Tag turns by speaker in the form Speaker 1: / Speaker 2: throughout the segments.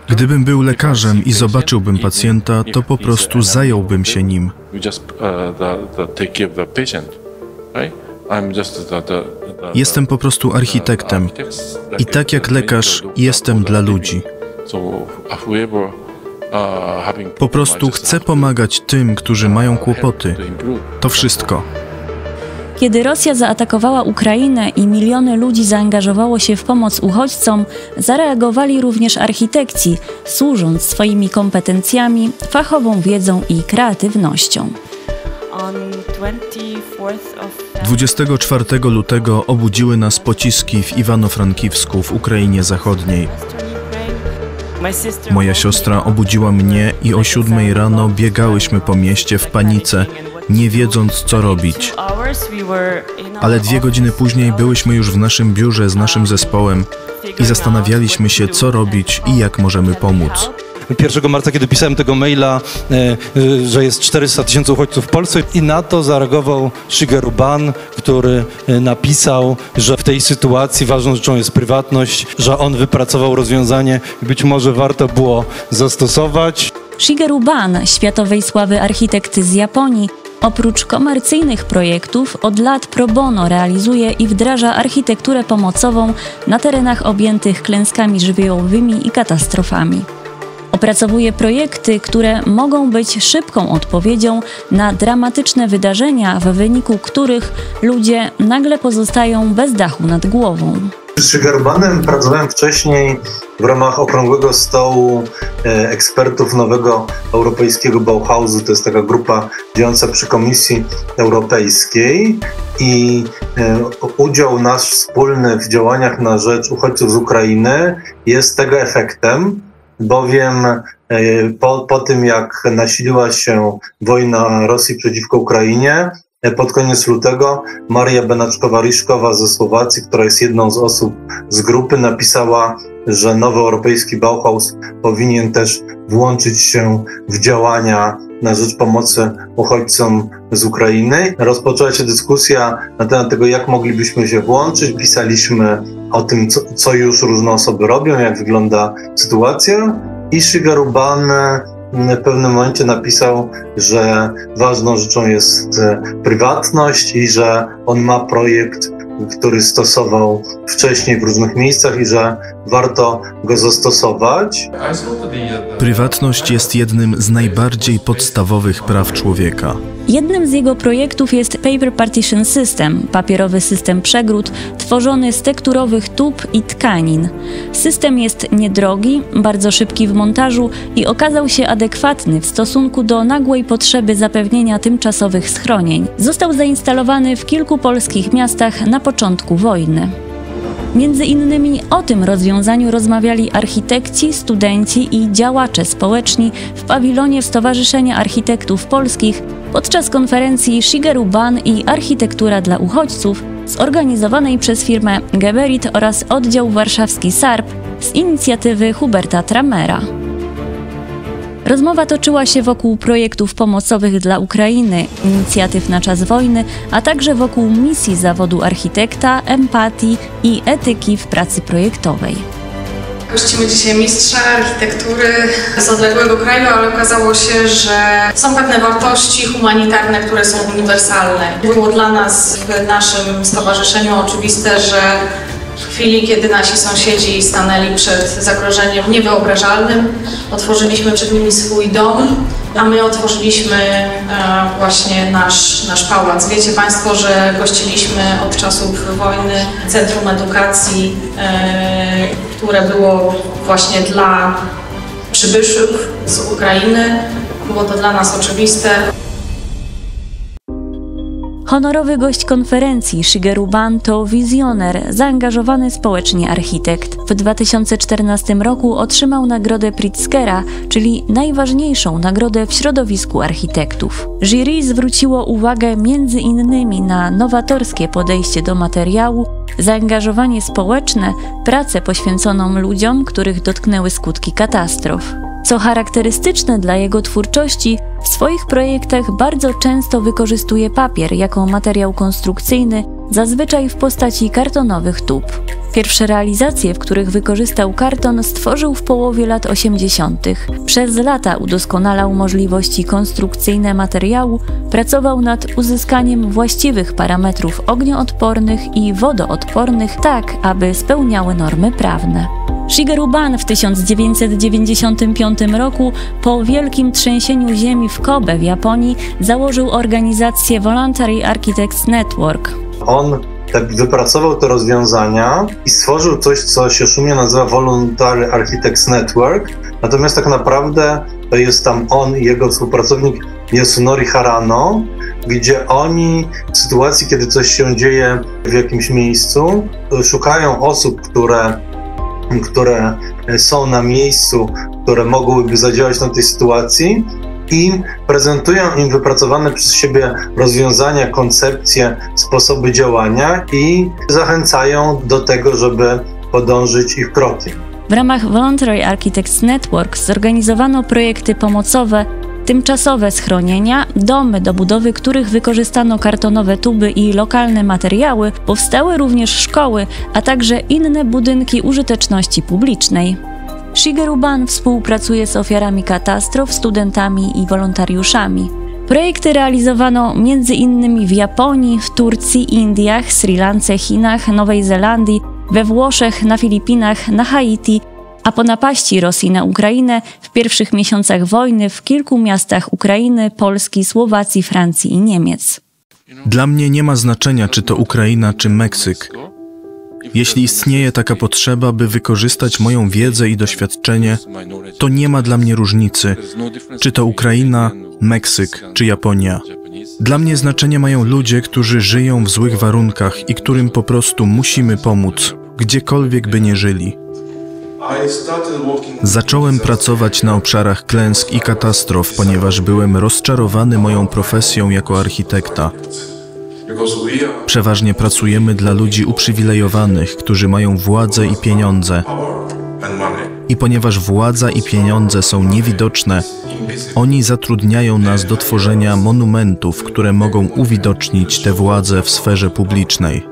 Speaker 1: Gdybym był lekarzem i zobaczyłbym pacjenta, to po prostu zająłbym się nim. Jestem po prostu architektem i tak jak lekarz jestem dla ludzi. Po prostu chcę pomagać tym, którzy mają kłopoty. To wszystko.
Speaker 2: Kiedy Rosja zaatakowała Ukrainę i miliony ludzi zaangażowało się w pomoc uchodźcom, zareagowali również architekci, służąc swoimi kompetencjami, fachową wiedzą i kreatywnością.
Speaker 1: 24 lutego obudziły nas pociski w Iwano-Frankiwsku w Ukrainie Zachodniej. Moja siostra obudziła mnie i o 7 rano biegałyśmy po mieście w panice, nie wiedząc co robić. Ale 2 godziny później byłyśmy już w naszym biurze z naszym zespołem i zastanawialiśmy się co robić i jak możemy pomóc.
Speaker 3: 1 marca, kiedy pisałem tego maila, że jest 400 000 uchodźców w Polsce i na to zareagował Shigeru Ban, który napisał, że w tej sytuacji ważną rzeczą jest prywatność, że on wypracował rozwiązanie i być może warto było zastosować.
Speaker 2: Shigeru Ban, światowej sławy architekt z Japonii, oprócz komercyjnych projektów od lat pro bono realizuje i wdraża architekturę pomocową na terenach objętych klęskami żywiołowymi i katastrofami. Opracowuje projekty, które mogą być szybką odpowiedzią na dramatyczne wydarzenia, w wyniku których ludzie nagle pozostają bez dachu nad głową.
Speaker 4: Z Shigeru Banem pracowałem wcześniej w ramach Okrągłego Stołu ekspertów nowego europejskiego Bauhausu. To jest taka grupa działająca przy Komisji Europejskiej i udział nasz wspólny w działaniach na rzecz uchodźców z Ukrainy jest tego efektem, bowiem po tym jak nasiliła się wojna Rosji przeciwko Ukrainie, pod koniec lutego Maria Benaczkowa-Ryszkowa ze Słowacji, która jest jedną z osób z grupy, napisała, że nowy europejski Bauhaus powinien też włączyć się w działania na rzecz pomocy uchodźcom z Ukrainy. Rozpoczęła się dyskusja na temat tego, jak moglibyśmy się włączyć. Pisaliśmy o tym, co już różne osoby robią, jak wygląda sytuacja. I Shigeru Ban w pewnym momencie napisał, że ważną rzeczą jest prywatność i że on ma projekt, który stosował wcześniej w różnych miejscach i że warto go zastosować.
Speaker 1: Prywatność jest jednym z najbardziej podstawowych praw człowieka.
Speaker 2: Jednym z jego projektów jest Paper Partition System, papierowy system przegród tworzony z tekturowych tub i tkanin. System jest niedrogi, bardzo szybki w montażu i okazał się adekwatny w stosunku do nagłej potrzeby zapewnienia tymczasowych schronień. Został zainstalowany w kilku polskich miastach na początku wojny. Między innymi o tym rozwiązaniu rozmawiali architekci, studenci i działacze społeczni w pawilonie Stowarzyszenia Architektów Polskich podczas konferencji Shigeru Ban i architektura dla uchodźców zorganizowanej przez firmę Geberit oraz oddział warszawski SARP z inicjatywy Huberta Tramera. Rozmowa toczyła się wokół projektów pomocowych dla Ukrainy, inicjatyw na czas wojny, a także wokół misji zawodu architekta, empatii i etyki w pracy projektowej.
Speaker 5: Gościmy dzisiaj mistrza architektury z odległego kraju, ale okazało się, że są pewne wartości humanitarne, które są uniwersalne. Było dla nas w naszym stowarzyszeniu oczywiste, że w chwili, kiedy nasi sąsiedzi stanęli przed zagrożeniem niewyobrażalnym, otworzyliśmy przed nimi swój dom, a my otworzyliśmy właśnie nasz pałac. Wiecie Państwo, że gościliśmy od czasów wojny Centrum Edukacji, które było właśnie dla przybyszów z Ukrainy. Było to dla nas oczywiste.
Speaker 2: Honorowy gość konferencji Shigeru Ban to wizjoner, zaangażowany społecznie architekt. W 2014 roku otrzymał nagrodę Pritzkera, czyli najważniejszą nagrodę w środowisku architektów. Jury zwróciło uwagę m.in. na nowatorskie podejście do materiału, zaangażowanie społeczne, pracę poświęconą ludziom, których dotknęły skutki katastrof. Co charakterystyczne dla jego twórczości, w swoich projektach bardzo często wykorzystuje papier jako materiał konstrukcyjny zazwyczaj w postaci kartonowych tub. Pierwsze realizacje, w których wykorzystał karton, stworzył w połowie lat 80. Przez lata udoskonalał możliwości konstrukcyjne materiału, pracował nad uzyskaniem właściwych parametrów ognioodpornych i wodoodpornych, tak aby spełniały normy prawne. Shigeru Ban w 1995 roku po wielkim trzęsieniu ziemi w Kobe w Japonii założył organizację Voluntary Architects Network.
Speaker 4: On wypracował te rozwiązania i stworzył coś, co się szumnie nazywa Voluntary Architects Network, natomiast tak naprawdę to jest tam on i jego współpracownik Yasunori Harano, gdzie oni w sytuacji, kiedy coś się dzieje w jakimś miejscu, szukają osób, które są na miejscu, które mogłyby zadziałać na tej sytuacji i prezentują im wypracowane przez siebie rozwiązania, koncepcje, sposoby działania i zachęcają do tego, żeby podążyć ich krokiem.
Speaker 2: W ramach Voluntary Architects Network zorganizowano projekty pomocowe, tymczasowe schronienia, domy, do budowy których wykorzystano kartonowe tuby i lokalne materiały, powstały również szkoły, a także inne budynki użyteczności publicznej. Shigeru Ban współpracuje z ofiarami katastrof, studentami i wolontariuszami. Projekty realizowano m.in. w Japonii, w Turcji, Indiach, Sri Lance, Chinach, Nowej Zelandii, we Włoszech, na Filipinach, na Haiti, a po napaści Rosji na Ukrainę w pierwszych miesiącach wojny w kilku miastach Ukrainy, Polski, Słowacji, Francji i Niemiec.
Speaker 1: Dla mnie nie ma znaczenia, czy to Ukraina, czy Meksyk. Jeśli istnieje taka potrzeba, by wykorzystać moją wiedzę i doświadczenie, to nie ma dla mnie różnicy, czy to Ukraina, Meksyk, czy Japonia. Dla mnie znaczenie mają ludzie, którzy żyją w złych warunkach i którym po prostu musimy pomóc, gdziekolwiek by nie żyli. Zacząłem pracować na obszarach klęsk i katastrof, ponieważ byłem rozczarowany moją profesją jako architekta. Przeważnie pracujemy dla ludzi uprzywilejowanych, którzy mają władzę i pieniądze. I ponieważ władza i pieniądze są niewidoczne, oni zatrudniają nas do tworzenia monumentów, które mogą uwidocznić tę władzę w sferze publicznej.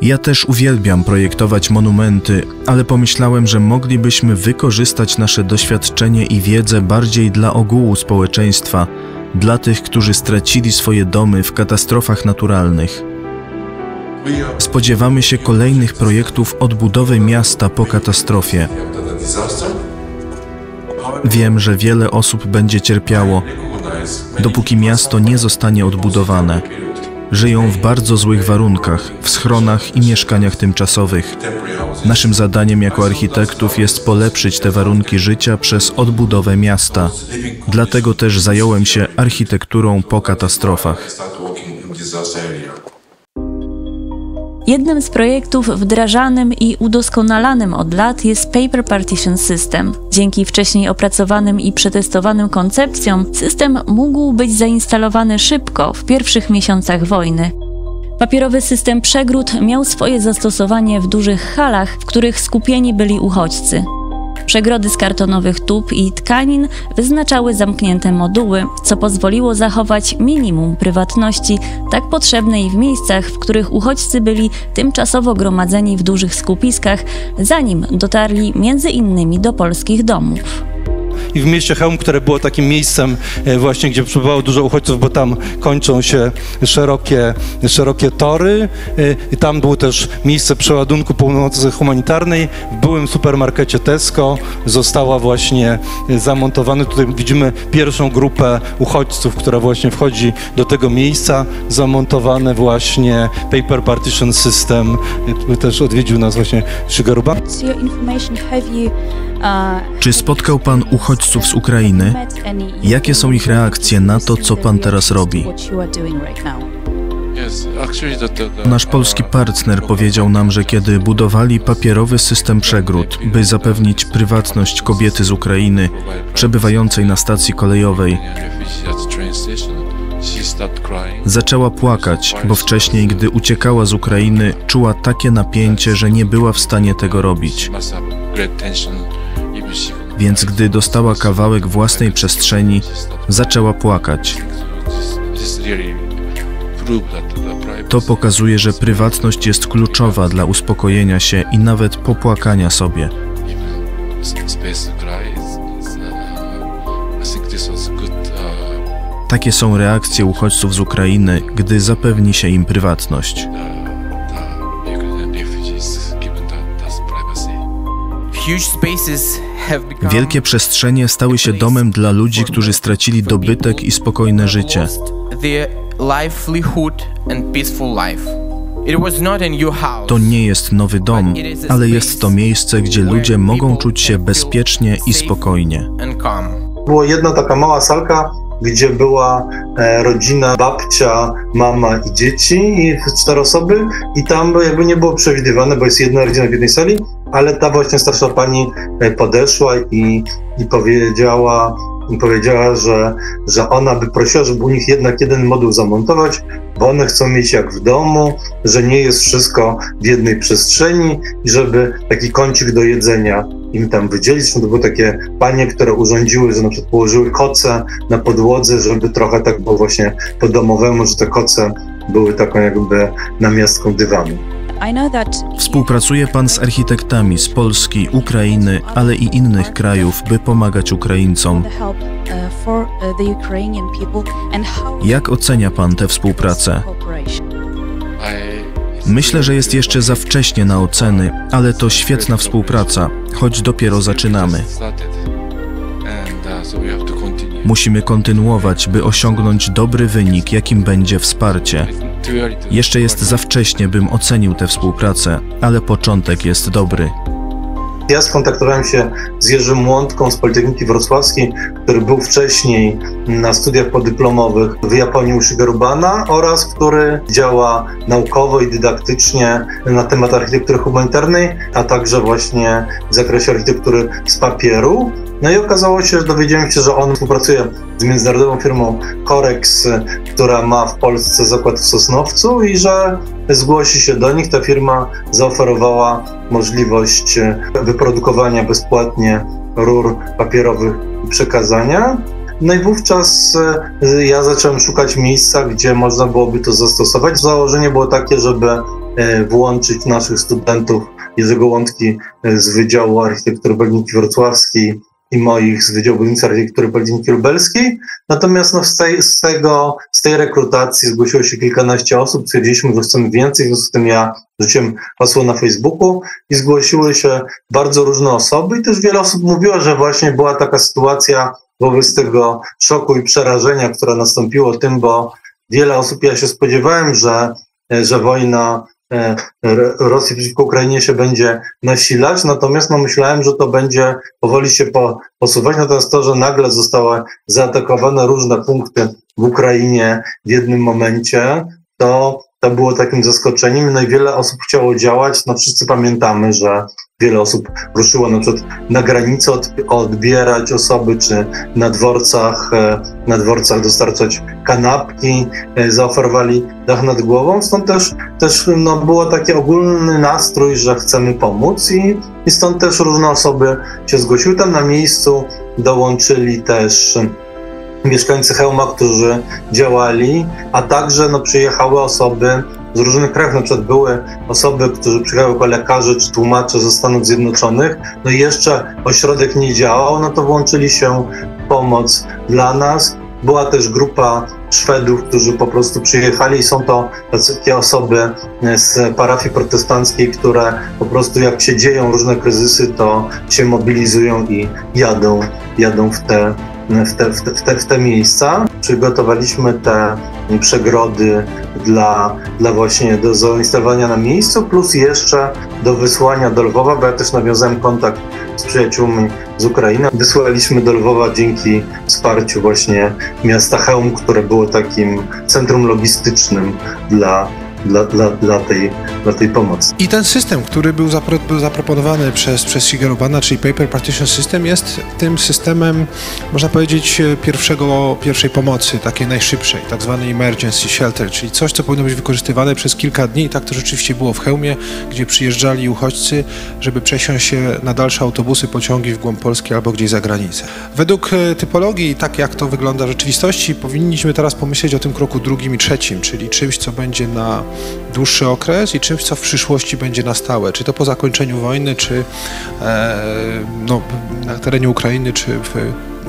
Speaker 1: Ja też uwielbiam projektować monumenty, ale pomyślałem, że moglibyśmy wykorzystać nasze doświadczenie i wiedzę bardziej dla ogółu społeczeństwa, dla tych, którzy stracili swoje domy w katastrofach naturalnych. Spodziewamy się kolejnych projektów odbudowy miasta po katastrofie. Wiem, że wiele osób będzie cierpiało, dopóki miasto nie zostanie odbudowane. Żyją w bardzo złych warunkach, w schronach i mieszkaniach tymczasowych. Naszym zadaniem jako architektów jest polepszyć te warunki życia przez odbudowę miasta. Dlatego też zająłem się architekturą po katastrofach.
Speaker 2: Jednym z projektów wdrażanym i udoskonalanym od lat jest Paper Partition System. Dzięki wcześniej opracowanym i przetestowanym koncepcjom system mógł być zainstalowany szybko w pierwszych miesiącach wojny. Papierowy system przegród miał swoje zastosowanie w dużych halach, w których skupieni byli uchodźcy. Przegrody z kartonowych tub i tkanin wyznaczały zamknięte moduły, co pozwoliło zachować minimum prywatności, tak potrzebnej w miejscach, w których uchodźcy byli tymczasowo gromadzeni w dużych skupiskach, zanim dotarli m.in. do polskich domów.
Speaker 3: I w mieście Chełm, które było takim miejscem właśnie, gdzie przebywało dużo uchodźców, bo tam kończą się szerokie tory. I tam było też miejsce przeładunku pomocy humanitarnej. W byłym supermarkecie Tesco została właśnie zamontowana. Tutaj widzimy pierwszą grupę uchodźców, która właśnie wchodzi do tego miejsca. Zamontowane właśnie Paper Partition System. Też odwiedził nas właśnie Shigeru Ban.
Speaker 1: Czy spotkał Pan uchodźców z Ukrainy? Jakie są ich reakcje na to, co Pan teraz robi? Nasz polski partner powiedział nam, że kiedy budowali papierowy system przegród, by zapewnić prywatność kobiety z Ukrainy przebywającej na stacji kolejowej, zaczęła płakać, bo wcześniej, gdy uciekała z Ukrainy, czuła takie napięcie, że nie była w stanie tego robić. Więc gdy dostała kawałek własnej przestrzeni, zaczęła płakać. To pokazuje, że prywatność jest kluczowa dla uspokojenia się i nawet popłakania sobie. Takie są reakcje uchodźców z Ukrainy, gdy zapewni się im prywatność. Wielkie przestrzenie stały się domem dla ludzi, którzy stracili dobytek i spokojne życie. To nie jest nowy dom, ale jest to miejsce, gdzie ludzie mogą czuć się bezpiecznie i spokojnie.
Speaker 4: Była jedna taka mała salka, gdzie była rodzina, babcia, mama i dzieci, i 4 osoby, i tam jakby nie było przewidywane, bo jest jedna rodzina w jednej sali, ale ta właśnie starsza pani podeszła i powiedziała, że ona by prosiła, żeby u nich jednak jeden moduł zamontować, bo one chcą mieć jak w domu, że nie jest wszystko w jednej przestrzeni i żeby taki kącik do jedzenia im tam wydzielić. No to były takie panie, które urządziły, że na przykład położyły koce na podłodze, żeby trochę tak było właśnie po domowemu, że te koce były taką jakby namiastką dywanu.
Speaker 1: Współpracuje Pan z architektami z Polski, Ukrainy, ale i innych krajów, by pomagać Ukraińcom. Jak ocenia Pan tę współpracę? Myślę, że jest jeszcze za wcześnie na oceny, ale to świetna współpraca, choć dopiero zaczynamy. Musimy kontynuować, by osiągnąć dobry wynik, jakim będzie wsparcie. Jeszcze jest za wcześnie, bym ocenił tę współpracę, ale początek jest dobry.
Speaker 4: Ja skontaktowałem się z Jerzym Łądką z Politechniki Wrocławskiej, który był wcześniej na studiach podyplomowych w Japonii u Shigeru Bana oraz który działa naukowo i dydaktycznie na temat architektury humanitarnej, a także właśnie w zakresie architektury z papieru. No i okazało się, że dowiedziałem się, że on współpracuje z międzynarodową firmą Corex, która ma w Polsce zakład w Sosnowcu, i że zgłosi się do nich. Ta firma zaoferowała możliwość wyprodukowania bezpłatnie rur papierowych i przekazania. No i wówczas ja zacząłem szukać miejsca, gdzie można byłoby to zastosować. Założenie było takie, żeby włączyć naszych studentów, Jerzego Łądki z Wydziału Architektury Politechniki Wrocławskiej i moich z Wydziału Budownictwa Architektury Politechniki Lubelskiej. Natomiast z tej rekrutacji zgłosiło się kilkanaście osób, stwierdziliśmy, że chcemy więcej, w związku z tym ja rzuciłem hasło na Facebooku i zgłosiły się bardzo różne osoby, i też wiele osób mówiło, że właśnie była taka sytuacja wobec tego szoku i przerażenia, które nastąpiło tym, bo wiele osób, ja się spodziewałem, że wojna Rosji przeciwko Ukrainie się będzie nasilać, natomiast myślałem, że to będzie powoli się posuwać, natomiast to, że nagle zostały zaatakowane różne punkty w Ukrainie w jednym momencie, to było takim zaskoczeniem. No i wiele osób chciało działać. No wszyscy pamiętamy, że wiele osób ruszyło na przykład na granicę odbierać osoby, czy na dworcach dostarczać kanapki, zaoferowali dach nad głową. Stąd też było taki ogólny nastrój, że chcemy pomóc, i stąd też różne osoby się zgłosiły. Tam na miejscu dołączyli też mieszkańcy Chełma, którzy działali, a także przyjechały osoby z różnych krajów. Na przykład były osoby, którzy przyjechały jako lekarze czy tłumacze ze Stanów Zjednoczonych. No i jeszcze ośrodek nie działał, no to włączyli się w pomoc dla nas. Była też grupa Szwedów, którzy po prostu przyjechali, i są to takie osoby z parafii protestanckiej, które po prostu jak się dzieją różne kryzysy, to się mobilizują i jadą w te miejsca. Przygotowaliśmy te przegrody dla właśnie do zainstalowania na miejscu, plus jeszcze do wysłania do Lwowa, bo ja też nawiązałem kontakt z przyjaciółmi z Ukrainy. Wysłaliśmy do Lwowa dzięki wsparciu właśnie miasta Chełm, które było takim centrum logistycznym dla tej pomocy.
Speaker 6: I ten system, który był zaproponowany przez Shigeru Bana, czyli Paper Partition System, jest tym systemem, można powiedzieć, pierwszej pomocy, takiej najszybszej, tak zwanej emergency shelter, czyli coś, co powinno być wykorzystywane przez kilka dni. I tak to rzeczywiście było w Chełmie, gdzie przyjeżdżali uchodźcy, żeby przesiąść się na dalsze autobusy, pociągi w głąb Polski albo gdzieś za granicę. Według typologii, tak jak to wygląda w rzeczywistości, powinniśmy teraz pomyśleć o tym kroku drugim i trzecim, czyli czymś, co będzie na dłuższy okres i czymś, co w przyszłości będzie na stałe, czy to po zakończeniu wojny, czy na terenie Ukrainy, czy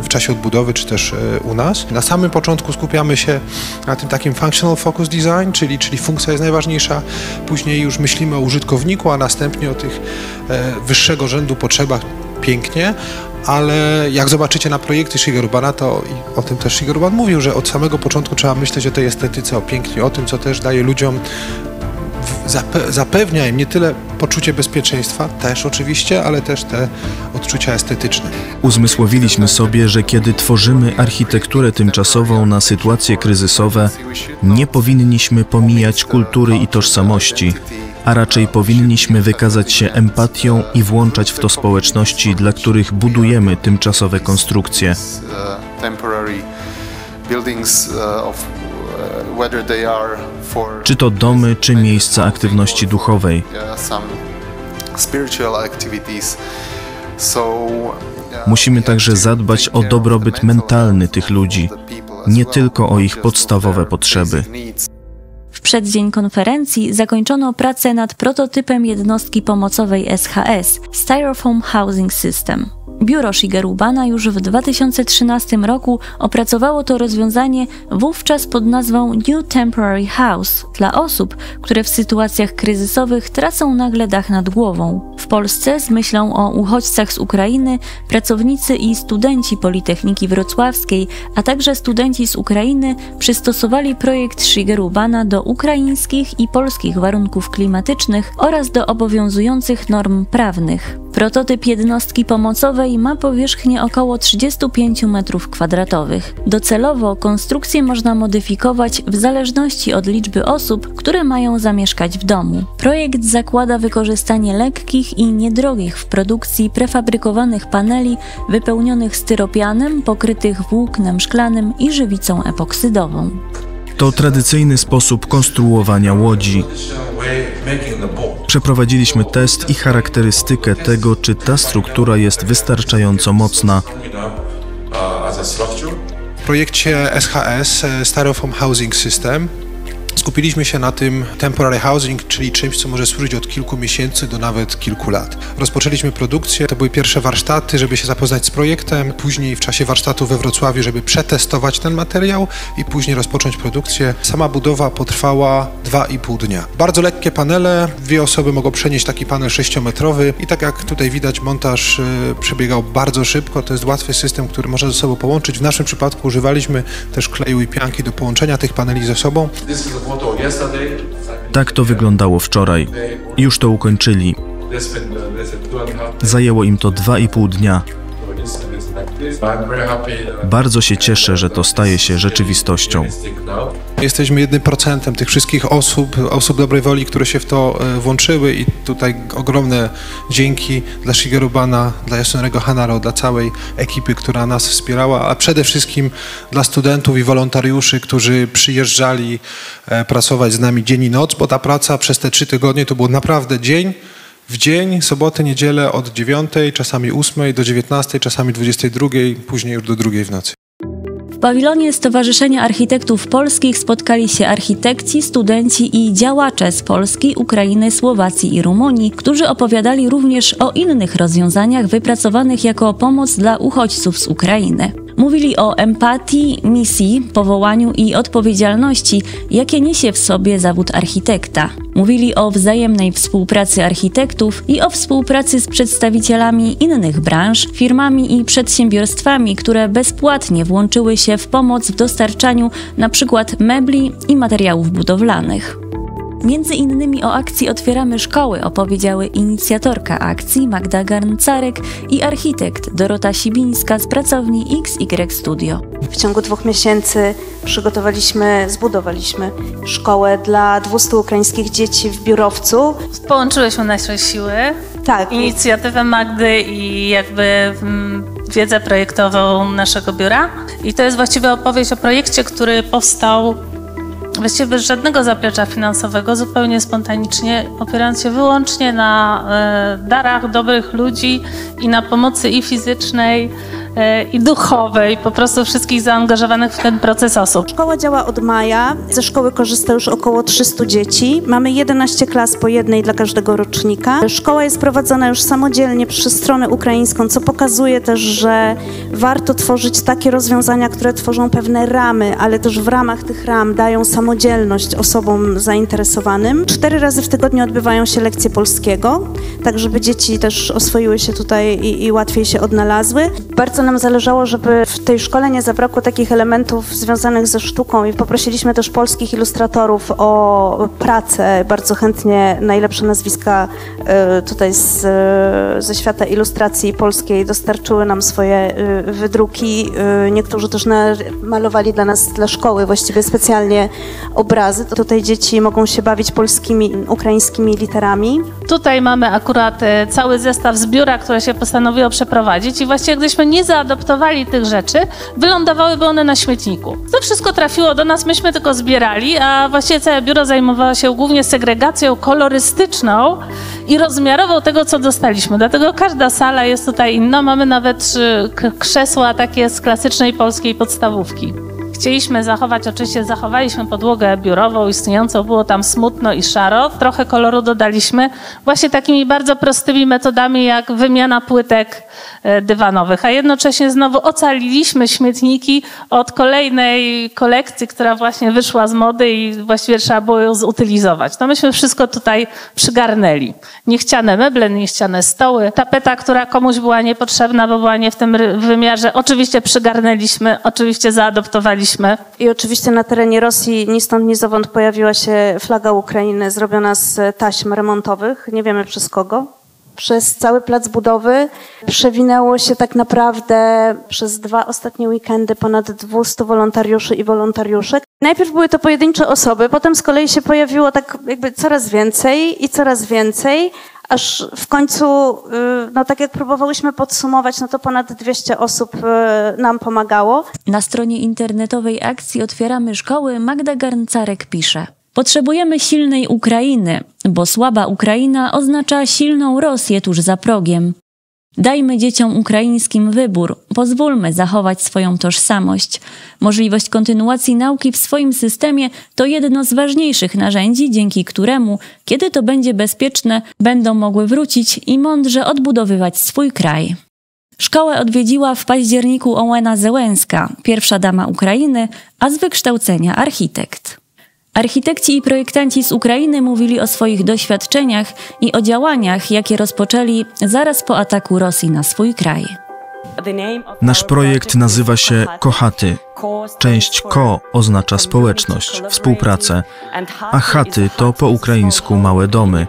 Speaker 6: w czasie odbudowy, czy też u nas. Na samym początku skupiamy się na tym takim functional focus design, czyli funkcja jest najważniejsza, później już myślimy o użytkowniku, a następnie o tych wyższego rzędu potrzebach. Pięknie, ale jak zobaczycie na projekty Shigeru Bana, to i o tym też Shigeru Ban mówił, że od samego początku trzeba myśleć o tej estetyce, o pięknie, o tym, co też daje ludziom, zapewnia im nie tyle poczucie bezpieczeństwa, też oczywiście, ale też te odczucia estetyczne.
Speaker 1: Uzmysłowiliśmy sobie, że kiedy tworzymy architekturę tymczasową na sytuacje kryzysowe, nie powinniśmy pomijać kultury i tożsamości, a raczej powinniśmy wykazać się empatią i włączać w to społeczności, dla których budujemy tymczasowe konstrukcje. Czy to domy, czy miejsca aktywności duchowej. Musimy także zadbać o dobrobyt mentalny tych ludzi, nie tylko o ich podstawowe potrzeby.
Speaker 2: W przeddzień konferencji zakończono pracę nad prototypem jednostki pomocowej SHS – Styrofoam Housing System. Biuro Shigeru Bana już w 2013 roku opracowało to rozwiązanie wówczas pod nazwą New Temporary House dla osób, które w sytuacjach kryzysowych tracą nagle dach nad głową. W Polsce z myślą o uchodźcach z Ukrainy pracownicy i studenci Politechniki Wrocławskiej, a także studenci z Ukrainy przystosowali projekt Shigeru Bana do ukraińskich i polskich warunków klimatycznych oraz do obowiązujących norm prawnych. Prototyp jednostki pomocowej ma powierzchnię około 35 m². Docelowo konstrukcję można modyfikować w zależności od liczby osób, które mają zamieszkać w domu. Projekt zakłada wykorzystanie lekkich i niedrogich w produkcji prefabrykowanych paneli wypełnionych styropianem, pokrytych włóknem szklanym i żywicą epoksydową.
Speaker 1: To tradycyjny sposób konstruowania łodzi. Przeprowadziliśmy test i charakterystykę tego, czy ta struktura jest wystarczająco mocna.
Speaker 6: W projekcie SHS, Styrofoam Housing System, skupiliśmy się na tym temporary housing, czyli czymś, co może służyć od kilku miesięcy do nawet kilku lat. Rozpoczęliśmy produkcję, to były pierwsze warsztaty, żeby się zapoznać z projektem, później w czasie warsztatu we Wrocławiu, żeby przetestować ten materiał i później rozpocząć produkcję. Sama budowa potrwała 2,5 dnia. Bardzo lekkie panele, 2 osoby mogą przenieść taki panel 6-metrowy i tak jak tutaj widać, montaż przebiegał bardzo szybko, to jest łatwy system, który można ze sobą połączyć. W naszym przypadku używaliśmy też kleju i pianki do połączenia tych paneli ze sobą.
Speaker 1: Tak to wyglądało wczoraj. Już to ukończyli. Zajęło im to 2,5 dnia. Bardzo się cieszę, że to staje się rzeczywistością.
Speaker 6: Jesteśmy 1% tych wszystkich osób dobrej woli, które się w to włączyły i tutaj ogromne dzięki dla Shigeru Bana, dla Yasunoriego Hanaro, dla całej ekipy, która nas wspierała, a przede wszystkim dla studentów i wolontariuszy, którzy przyjeżdżali pracować z nami dzień i noc, bo ta praca przez te 3 tygodnie to był naprawdę dzień w dzień, soboty, niedzielę od 9, czasami 8 do 19, czasami 22, później już do 2 w nocy.
Speaker 2: W pawilonie Stowarzyszenia Architektów Polskich spotkali się architekci, studenci i działacze z Polski, Ukrainy, Słowacji i Rumunii, którzy opowiadali również o innych rozwiązaniach wypracowanych jako pomoc dla uchodźców z Ukrainy. Mówili o empatii, misji, powołaniu i odpowiedzialności, jakie niesie w sobie zawód architekta. Mówili o wzajemnej współpracy architektów i o współpracy z przedstawicielami innych branż, firmami i przedsiębiorstwami, które bezpłatnie włączyły się w pomoc w dostarczaniu np. mebli i materiałów budowlanych. Między innymi o akcji Otwieramy Szkoły opowiedziały inicjatorka akcji Magda Garncarek i architekt Dorota Sibińska z pracowni XY Studio.
Speaker 7: W ciągu 2 miesięcy zbudowaliśmy szkołę dla 200 ukraińskich dzieci w Biurowcu.
Speaker 8: Połączyłyśmy nasze siły,
Speaker 7: Tak.
Speaker 8: inicjatywę Magdy i wiedzę projektową naszego biura. I to jest właściwie opowieść o projekcie, który powstał właściwie bez żadnego zaplecza finansowego, zupełnie spontanicznie, opierając się wyłącznie na darach dobrych ludzi i na pomocy i fizycznej, i duchowej, po prostu wszystkich zaangażowanych w ten proces osób.
Speaker 7: Szkoła działa od maja. Ze szkoły korzysta już około 300 dzieci. Mamy 11 klas po jednej dla każdego rocznika. Szkoła jest prowadzona już samodzielnie przez stronę ukraińską, co pokazuje też, że warto tworzyć takie rozwiązania, które tworzą pewne ramy, ale też w ramach tych ram dają samodzielność osobom zainteresowanym. 4 razy w tygodniu odbywają się lekcje polskiego, tak żeby dzieci też oswoiły się tutaj i łatwiej się odnalazły. Bardzo nam zależało, żeby w tej szkole nie zabrakło takich elementów związanych ze sztuką i poprosiliśmy też polskich ilustratorów o pracę. Bardzo chętnie najlepsze nazwiska tutaj ze świata ilustracji polskiej dostarczyły nam swoje wydruki. Niektórzy też malowali dla nas, dla szkoły właściwie specjalnie obrazy. Tutaj dzieci mogą się bawić polskimi, ukraińskimi literami.
Speaker 8: Tutaj mamy akurat cały zestaw z biura, które się postanowiło przeprowadzić i właściwie gdybyśmy nie zaadoptowali tych rzeczy, wylądowałyby one na śmietniku. To wszystko trafiło do nas, myśmy tylko zbierali, a właściwie całe biuro zajmowało się głównie segregacją kolorystyczną i rozmiarową tego, co dostaliśmy. Dlatego każda sala jest tutaj inna. Mamy nawet krzesła takie z klasycznej polskiej podstawówki. Chcieliśmy zachować, oczywiście zachowaliśmy podłogę biurową istniejącą, było tam smutno i szaro. Trochę koloru dodaliśmy właśnie takimi bardzo prostymi metodami jak wymiana płytek dywanowych, a jednocześnie znowu ocaliliśmy śmietniki od kolejnej kolekcji, która właśnie wyszła z mody i właściwie trzeba było ją zutylizować. No myśmy wszystko tutaj przygarnęli. Niechciane meble, niechciane stoły, tapeta, która komuś była niepotrzebna, bo była nie w tym wymiarze, oczywiście przygarnęliśmy, oczywiście zaadoptowaliśmy.
Speaker 7: I oczywiście na terenie Rosji ni stąd, ni zowąd pojawiła się flaga Ukrainy zrobiona z taśm remontowych, nie wiemy przez kogo. Przez cały plac budowy przewinęło się tak naprawdę przez 2 ostatnie weekendy ponad 200 wolontariuszy i wolontariuszek. Najpierw były to pojedyncze osoby, potem z kolei się pojawiło tak jakby coraz więcej, aż w końcu, no tak jak próbowałyśmy podsumować, no to ponad 200 osób nam pomagało.
Speaker 2: Na stronie internetowej akcji Otwieramy Szkoły Magda Garncarek pisze: potrzebujemy silnej Ukrainy, bo słaba Ukraina oznacza silną Rosję tuż za progiem. Dajmy dzieciom ukraińskim wybór, pozwólmy zachować swoją tożsamość. Możliwość kontynuacji nauki w swoim systemie to jedno z ważniejszych narzędzi, dzięki któremu, kiedy to będzie bezpieczne, będą mogły wrócić i mądrze odbudowywać swój kraj. Szkołę odwiedziła w październiku Ołena Zełenska, pierwsza dama Ukrainy, a z wykształcenia architekt. Architekci i projektanci z Ukrainy mówili o swoich doświadczeniach i o działaniach, jakie rozpoczęli zaraz po ataku Rosji na swój kraj.
Speaker 1: Nasz projekt nazywa się Kochaty. Część ko oznacza społeczność, współpracę, a chaty to po ukraińsku małe domy.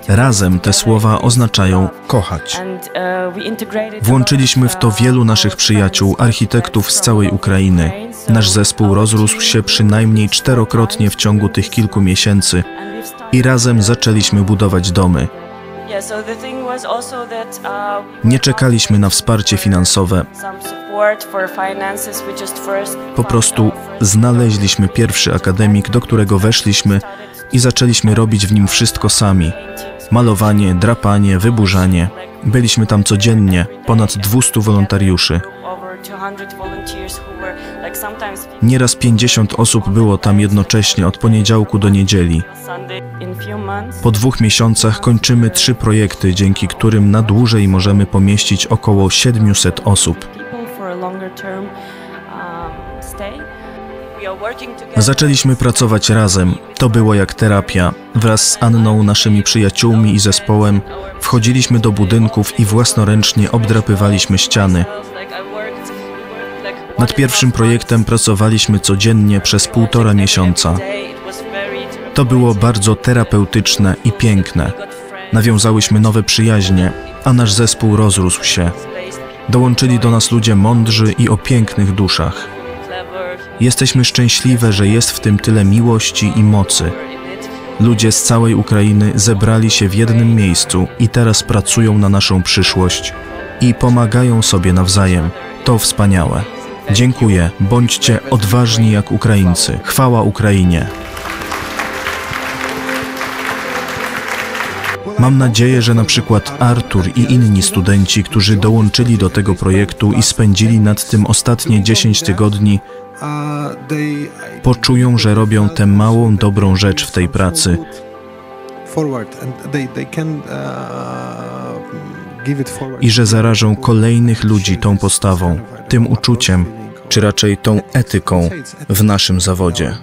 Speaker 1: Razem te słowa oznaczają kochać. Włączyliśmy w to wielu naszych przyjaciół, architektów z całej Ukrainy. Nasz zespół rozrósł się przynajmniej 4-krotnie w ciągu tych kilku miesięcy i razem zaczęliśmy budować domy. Nie czekaliśmy na wsparcie finansowe. Po prostu znaleźliśmy pierwszy akademik, do którego weszliśmy i zaczęliśmy robić w nim wszystko sami. Malowanie, drapanie, wyburzanie. Byliśmy tam codziennie, ponad 200 wolontariuszy. Nieraz 50 osób było tam jednocześnie od poniedziałku do niedzieli. Po 2 miesiącach kończymy 3 projekty, dzięki którym na dłużej możemy pomieścić około 700 osób. Zaczęliśmy pracować razem. To było jak terapia. Wraz z Anną, naszymi przyjaciółmi i zespołem wchodziliśmy do budynków i własnoręcznie obdrapywaliśmy ściany. Nad pierwszym projektem pracowaliśmy codziennie przez 1,5 miesiąca. To było bardzo terapeutyczne i piękne. Nawiązałyśmy nowe przyjaźnie, a nasz zespół rozrósł się. Dołączyli do nas ludzie mądrzy i o pięknych duszach. Jesteśmy szczęśliwe, że jest w tym tyle miłości i mocy. Ludzie z całej Ukrainy zebrali się w jednym miejscu i teraz pracują na naszą przyszłość i pomagają sobie nawzajem. To wspaniałe. Dziękuję. Bądźcie odważni jak Ukraińcy. Chwała Ukrainie. Mam nadzieję, że na przykład Artur i inni studenci, którzy dołączyli do tego projektu i spędzili nad tym ostatnie 10 tygodni, poczują, że robią tę małą, dobrą rzecz w tej pracy i że zarażą kolejnych ludzi tą postawą, tym uczuciem, czy raczej tą etyką w naszym zawodzie.